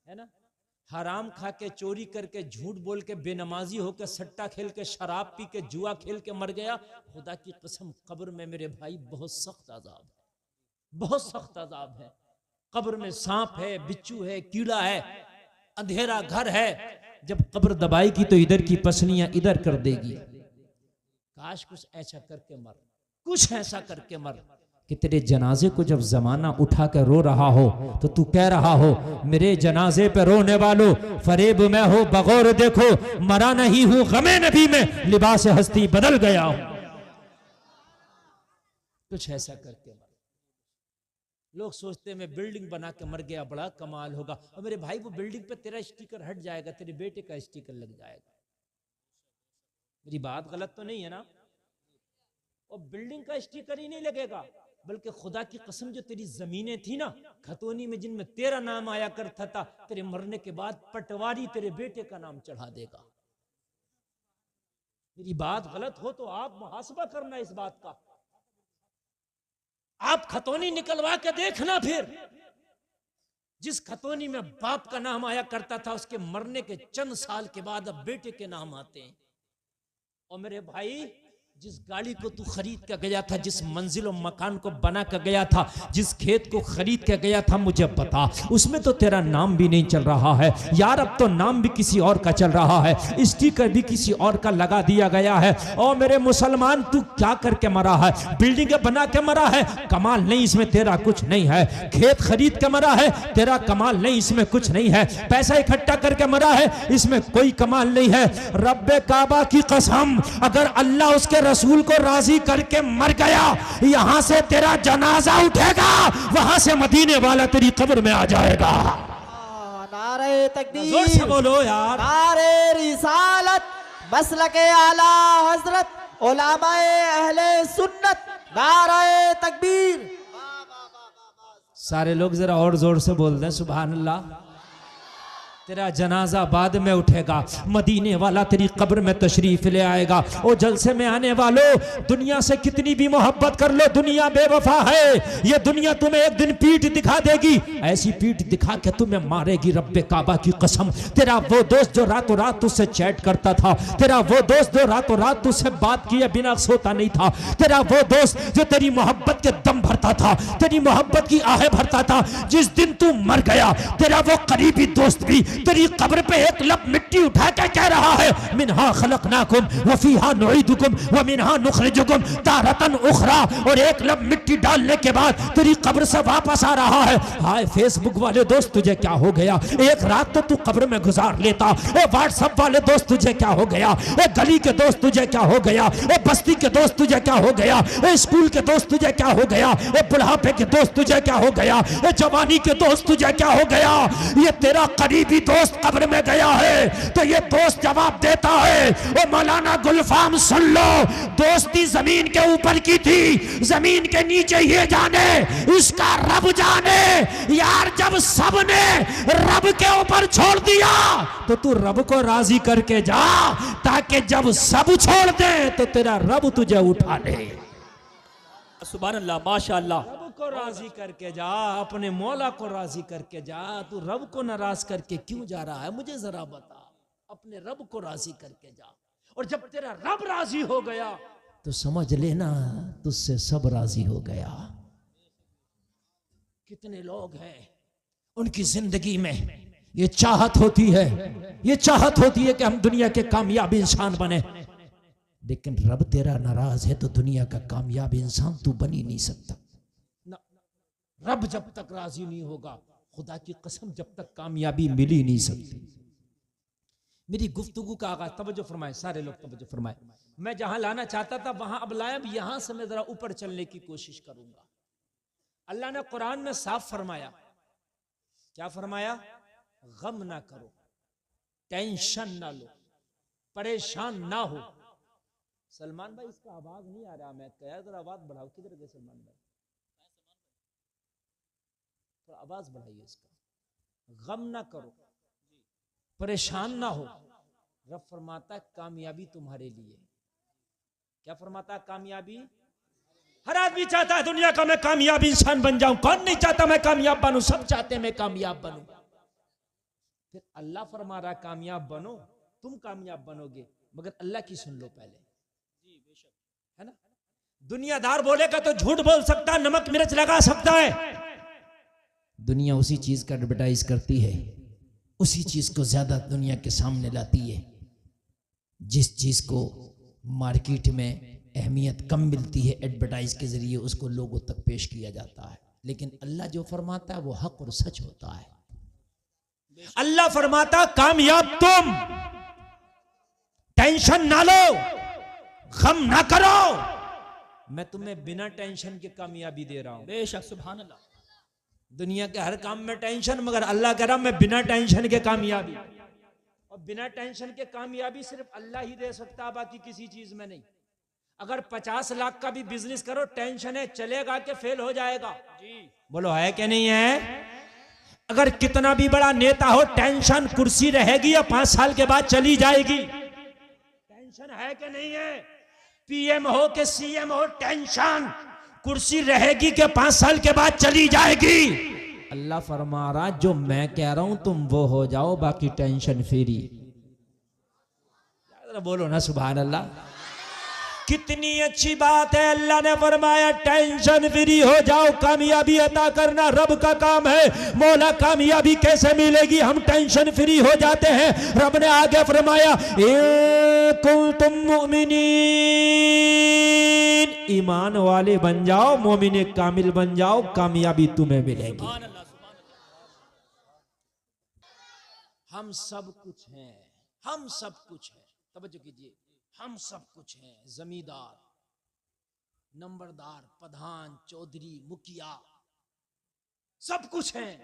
है ना। हराम खा के, चोरी करके, झूठ बोल के, बेनमाजी होकर, सट्टा खेल के, शराब पी के, जुआ खेल के मर गया, खुदा की कसम कब्र में मेरे भाई बहुत सख्त अजाब है, बहुत सख्त अजाब है। कब्र में सांप है, बिच्छू है, कीड़ा है, अंधेरा घर है। जब कब्र दबाएगी तो इधर की पसलियां इधर कर देगी। काश कुछ ऐसा करके मर, कुछ ऐसा करके मर कि तेरे जनाजे को जब जमाना उठा कर रो रहा हो तो तू कह रहा हो, मेरे जनाजे पे रोने वालों, फरेब में हो बगौर देखो, मरा नहीं हूं गमे नबी में, लिबास हस्ती बदल गया हूं। कुछ ऐसा करके मर। लोग सोचते मैं बिल्डिंग बना के मर गया, बड़ा कमाल होगा। और मेरे भाई वो बिल्डिंग पे तेरा स्टिकर हट जाएगा, तेरे बेटे का स्टिकर लग जाएगा। मेरी बात गलत तो नहीं है ना। और बिल्डिंग का स्टिकर ही नहीं लगेगा, बल्कि खुदा की कसम जो तेरी जमीनें थी ना खतौनी में, जिनमें तेरा नाम आया करता था, तेरे मरने के बाद पटवारी तेरे बेटे का नाम चढ़ा देगा। मेरी बात गलत हो तो आप मुहासबा करना इस बात का। आप खतौनी निकलवा के देखना, फिर जिस खतौनी में बाप का नाम आया करता था, उसके मरने के चंद साल के बाद अब बेटे के नाम आते हैं। और मेरे भाई, जिस गाड़ी को तू खरीद कर गया था, जिस मंजिल और मकान को बना कर गया था, जिस खेत को खरीद कर गया था, मुझे बता, उसमें तो तेरा नाम भी नहीं चल रहा है यार। अब तो नाम भी किसी और का चल रहा है, स्टिकर भी किसी और का लगा दिया गया है। और मेरे मुसलमान, तू क्या करके मरा है? बिल्डिंग बना के मरा है, कमाल नहीं, इसमें तेरा कुछ नहीं है। खेत खरीद के मरा है, तेरा कमाल नहीं, इसमें कुछ नहीं है। पैसा इकट्ठा करके मरा है, इसमें कोई कमाल नहीं है। रब्बे काबा की कसम, अगर अल्लाह उसके रसूल को राजी करके मर गया, यहां से तेरा जनाजा उठेगा, वहां से मदीने वाला तेरी कब्र में आ जाएगा। नारे तकबीर, जोर से बोलो यार। नारे रिसालत, मसलके आला हजरत उलमाए अहले सुन्नत, नारे तकबीर। सारे लोग जरा और जोर से बोल दें सुभान अल्लाह। तेरा जनाजा बाद में उठेगा, मदीने वाला तेरी कब्र में तशरीफ ले आएगा। ओ जलसे में आने वालों, दुनिया से कितनी भी मोहब्बत कर लो, दुनिया बेवफा है। ये दुनिया तुम्हें एक दिन पीठ दिखा देगी, ऐसी पीठ दिखा के तुम्हें मारेगी। रब्बे काबा की कसम, तेरा वो दोस्त जो रातों रात तुझसे चैट करता था, तेरा वो दोस्त जो रातों रात तुझसे बात किए बिना सोता नहीं था, तेरा वो दोस्त जो तेरी मोहब्बत के दम भरता था, तेरी मोहब्बत की आहें भरता था, जिस दिन तू मर गया, तेरा वो करीबी दोस्त भी तेरी कब्र पे एक लब मिट्टी उठा के कह रहा है, मिन्हा खलकनाकुम व फीहा नुईदुकुम व मिन्हा नुखरिजुकुम तारतन उखरा। और एक लब मिट्टी डालने के बाद तेरी कब्र से वापस आ रहा है। हाय फेसबुक वाले दोस्त, तुझे क्या हो गया? एक रात तो तू कब्र में गुजार लेता। ए व्हाट्सएप वाले दोस्त, तुझे क्या हो गया? ए गली के दोस्त, तुझे क्या हो गया? ए बस्ती के दोस्त, तुझे क्या हो गया? ए स्कूल के दोस्त, तुझे क्या हो गया? ए बुढ़ापे के दोस्त, तुझे क्या हो गया? ए जवानी के दोस्त, तुझे क्या हो गया? ये तेरा करीबी दोस्त कब्र में गया है तो ये दोस्त जवाब देता है, ओ मौलाना गुलफाम सुन लो, दोस्ती जमीन के ऊपर की थी, जमीन के नीचे ये जाने, इसका रब जाने। यार जब सब ने रब के ऊपर छोड़ दिया तो तू रब को राजी करके जा, ताकि जब सब छोड़ दे तो तेरा रब तुझे उठा ले। सुभान अल्लाह, माशाअल्लाह। रब को राजी करके जा, अपने मौला को राजी करके जा। तू रब को नाराज करके क्यों जा रहा है? मुझे जरा बता। अपने रब को राजी करके जा, और जब तेरा रब राजी हो गया तो समझ लेना तुझसे सब राजी हो गया। कितने लोग हैं उनकी जिंदगी में ये चाहत होती है, ये चाहत होती है कि हम दुनिया के कामयाब इंसान बने, लेकिन रब तेरा नाराज है तो दुनिया का कामयाब इंसान तू बन ही नहीं सकता ना। रब जब तक राजी नहीं होगा, खुदा की कसम जब तक कामयाबी मिल ही नहीं सकती। मेरी गुफ्तगू का आगाज, तवज्जो फरमाए सारे लोग, तवज्जो फरमाए। मैं जहां लाना चाहता था वहां अब लाया, यहां से मैं जरा ऊपर चलने की कोशिश करूंगा। अल्लाह ने कुरान में साफ फरमाया, क्या फरमाया? गम ना करो, टेंशन ना लो, परेशान ना हो। सलमान भाई इसका आवाज नहीं आ रहा, मैं कह जरा आवाज बढ़ाओ। किधर गए सलमान भाई? तो आवाज बढ़ाइए इसका। गम ना करो, परेशान ना हो। रब फरमाता है कामयाबी तुम्हारे लिए। क्या फरमाता है? कामयाबी। हर आदमी चाहता है दुनिया का मैं कामयाब इंसान बन जाऊं। कौन नहीं चाहता मैं कामयाब बनूं? सब चाहते हैं मैं कामयाब बनूं। फिर अल्लाह फरमा रहा कामयाब बनो, तुम कामयाब बनोगे, मगर अल्लाह की सुन लो पहले, है ना। दुनियादार बोलेगा तो झूठ बोल सकता है, नमक मिर्च लगा सकता है। दुनिया उसी चीज का एडवर्टाइज करती है, उसी चीज को ज्यादा दुनिया के सामने लाती है, जिस चीज को मार्केट में अहमियत कम मिलती है, एडवर्टाइज के जरिए उसको लोगों तक पेश किया जाता है। लेकिन अल्लाह जो फरमाता है वो हक और सच होता है। अल्लाह फरमाता कामयाब तुम, टेंशन ना लो, गम ना करो, मैं तुम्हें बिना टेंशन के कामयाबी दे रहा हूं। बेशक सुभान अल्लाह। दुनिया के हर काम में टेंशन, मगर अल्लाह कह रहा मैं बिना टेंशन के कामयाबी, और बिना टेंशन के कामयाबी सिर्फ अल्लाह ही दे सकता है, बाकी किसी चीज में नहीं। अगर 50 लाख का भी बिजनेस करो, टेंशन है चलेगा कि फेल हो जाएगा? जी बोलो, है कि नहीं है? अगर कितना भी बड़ा नेता हो, टेंशन कुर्सी रहेगी या 5 साल के बाद चली जाएगी? टेंशन है कि नहीं है? पीएम हो कि सीएम हो, टेंशन कुर्सी रहेगी कि 5 साल के बाद चली जाएगी? अल्लाह फरमा रहा जो मैं कह रहा हूं तुम वो हो जाओ, बाकी टेंशन फ्री। बोलो ना सुभान अल्लाह। कितनी अच्छी बात है, अल्लाह ने फरमाया टेंशन फ्री हो जाओ, कामयाबी अता करना रब का काम है। मौला कामयाबी कैसे मिलेगी? हम टेंशन फ्री हो जाते हैं। रब ने आगे फरमाया कुंतुम मुमिनीन, ईमान वाले बन जाओ, मोमिन कामिल बन जाओ, कामयाबी तुम्हें मिलेगी। हम सब कुछ हैं, हम सब कुछ है, तवज्जो कीजिए, हम सब कुछ हैं। जमींदार, नंबरदार, प्रधान, चौधरी, मुखिया, सब कुछ हैं,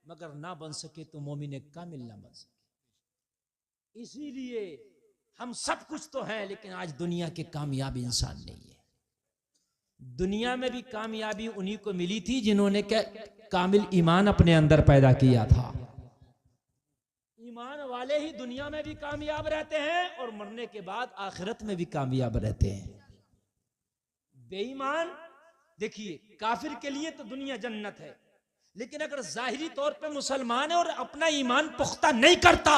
मगर ना बन सके तो मोमिन कामिल ना बन सके। इसीलिए हम सब कुछ तो हैं, लेकिन आज दुनिया के कामयाब इंसान नहीं है। दुनिया में भी कामयाबी उन्हीं को मिली थी जिन्होंने कामिल ईमान अपने अंदर पैदा किया था। ईमान वाले ही दुनिया में भी कामयाब रहते हैं और मरने के बाद आखिरत में भी कामयाब रहते हैं। बेईमान, देखिए काफिर के लिए तो दुनिया जन्नत है, लेकिन अगर जाहिरी तौर पे मुसलमान है और अपना ईमान पुख्ता नहीं करता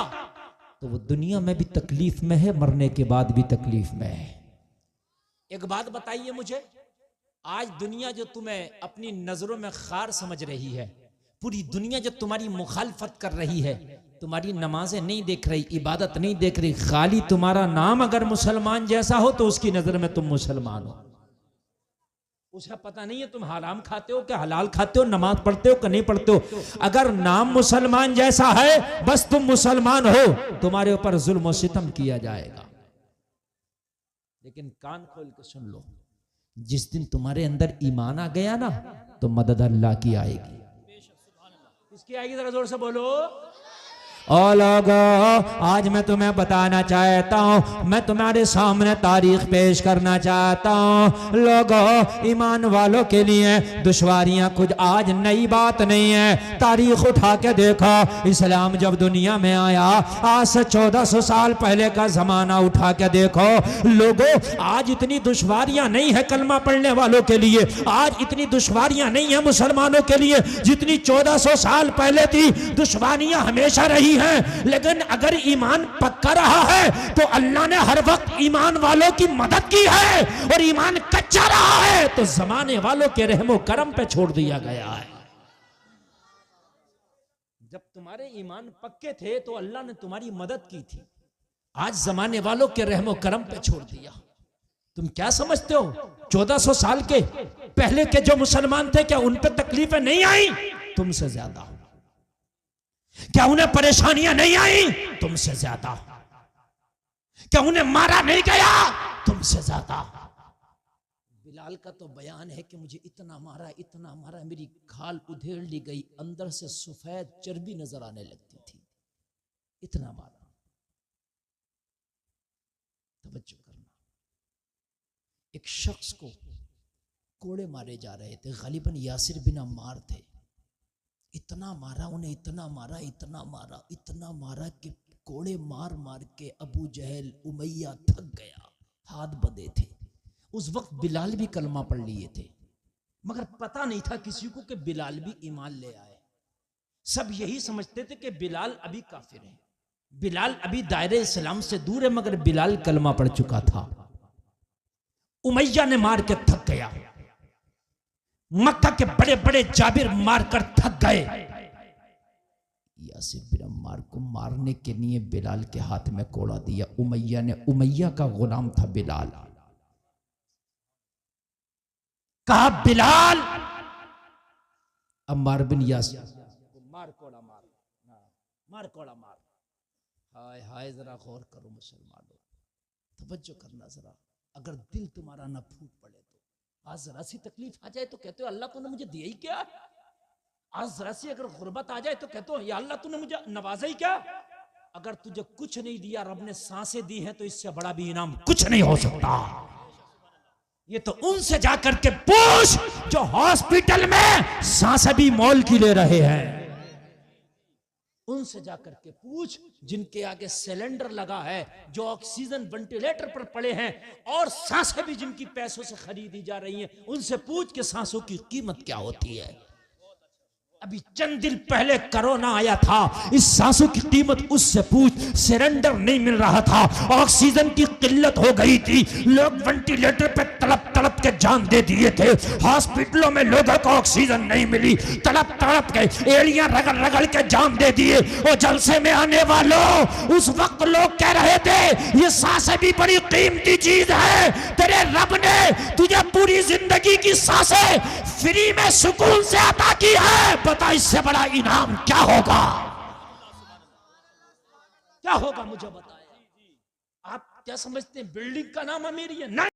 तो वो दुनिया में भी तकलीफ में है, मरने के बाद भी तकलीफ में है। एक बात बताइए मुझे, आज दुनिया जो तुम्हें अपनी नजरों में खार समझ रही है, पूरी दुनिया जो तुम्हारी मुखालफत कर रही है, तुम्हारी नमाजें नहीं देख रही, इबादत नहीं देख रही, खाली तुम्हारा नाम अगर मुसलमान जैसा हो तो उसकी नजर में तुम मुसलमान हो। उसे पता नहीं है तुम हराम खाते हो क्या हलाल खाते हो, नमाज पढ़ते हो कि नहीं पढ़ते हो। अगर नाम मुसलमान जैसा है बस तुम मुसलमान हो, तुम्हारे ऊपर जुल्म और सितम किया जाएगा। लेकिन कान खोल के सुन लो, जिस दिन तुम्हारे अंदर ईमान आ गया ना तो मदद अल्लाह की आएगी। किसकी आएगी? जरा जोर से बोलो। और लोगों, आज मैं तुम्हें बताना चाहता हूँ, मैं तुम्हारे सामने तारीख पेश करना चाहता हूँ। लोगों, ईमान वालों के लिए दुश्वारियाँ कुछ आज नई बात नहीं है। तारीख उठा के देखो, इस्लाम जब दुनिया में आया आज से 1400 साल पहले का जमाना उठा के देखो। लोगों, आज इतनी दुश्वारियाँ नहीं है कलमा पढ़ने वालों के लिए, आज इतनी दुश्वारियाँ नहीं है मुसलमानों के लिए जितनी 1400 साल पहले थी। दुश्वारियाँ हमेशा रही है, लेकिन अगर ईमान पक्का रहा है तो अल्लाह ने हर वक्त ईमान वालों की मदद की है, और ईमान कच्चा रहा है तो जमाने वालों के रहमो करम पे छोड़ दिया गया है। जब तुम्हारे ईमान पक्के थे तो अल्लाह ने तुम्हारी मदद की थी, आज जमाने वालों के रहमो करम पे छोड़ दिया। तुम क्या समझते हो 1400 साल के पहले के जो मुसलमान थे, क्या उन पे तकलीफें नहीं आई? तुमसे ज्यादा। क्या उन्हें परेशानियां नहीं आई? तुमसे ज्यादा। क्या उन्हें मारा नहीं गया? तुमसे ज्यादा। बिलाल का तो बयान है कि मुझे इतना मारा, मेरी खाल उधेड़ ली गई, अंदर से सफेद चर्बी नजर आने लगती थी, इतना मारा। तवज्जो करना, एक शख्स को कोड़े मारे जा रहे थे, गालिबन यासिर बिन अम्मार थे। इतना मारा उन्हें, इतना मारा कि कोड़े मार मार के अबू जहल उमैया थक गया, हाथ बंधे थे। उस वक्त बिलाल भी कलमा पढ़ लिए थे, मगर पता नहीं था किसी को कि बिलाल भी ईमान ले आए। सब यही समझते थे कि बिलाल अभी काफिर है, बिलाल अभी दायरे इस्लाम से दूर है, मगर बिलाल कलमा पढ़ चुका था। उमैया ने मार के थक गया, मक्का के बड़े बड़े जाबिर मारकर थक गए। यासिर बिन अम्मार को मारने के लिए बिलाल के हाथ में कोड़ा दिया उमैया ने। उमैया का गुलाम था बिलाल। कहा बिलाल अम्मार बिन यासिर मार कोड़ा मार, मार कोड़ा मार। हाय हाय, जरा गौर करो मुसलमानों, तवज्जो करना जरा। अगर दिल तुम्हारा ना फूट पड़े तो, आज जरा सी तकलीफ आ जाए तो कहते हो अल्लाह तूने मुझे दिया ही क्या। आज जरा सी अगर गुर्बत आ जाए तो कहते हो या अल्लाह तूने मुझे नवाजा ही क्या। अगर तुझे कुछ नहीं दिया, रब ने सांसें दी हैं, तो इससे बड़ा भी इनाम कुछ नहीं हो सकता। ये तो उनसे जाकर के पूछ जो हॉस्पिटल में सांसें भी मोल की ले रहे हैं। उनसे जाकर के पूछ जिनके आगे सिलेंडर लगा है, जो ऑक्सीजन वेंटिलेटर पर पड़े हैं, और सांसें भी जिनकी पैसों से खरीदी जा रही हैं। उनसे पूछ के सांसों की कीमत क्या होती है। अभी चंद दिन पहले कोरोना आया था, इस सांसों की कीमत उससे पूछ। सिलेंडर नहीं मिल रहा था, ऑक्सीजन की किल्लत हो गई थी, लोग वेंटिलेटर पे तड़प तड़प के जान दे दिए थे। हॉस्पिटलों में लोगों को ऑक्सीजन नहीं मिली, तड़प तड़प के एड़ियां रगड़ रगड़ के जान दे दिए। और जलसे में आने वालों, उस वक्त लोग कह रहे थे ये सांसें भी बड़ी कीमती चीज है। तेरे रब ने तुझे पूरी जिंदगी की सांसें फ्री में सुकून से अता की है, बता इससे बड़ा इनाम क्या होगा। क्या होगा मुझे बताया। आप क्या समझते हैं बिल्डिंग का नाम अमीरी है? नहीं।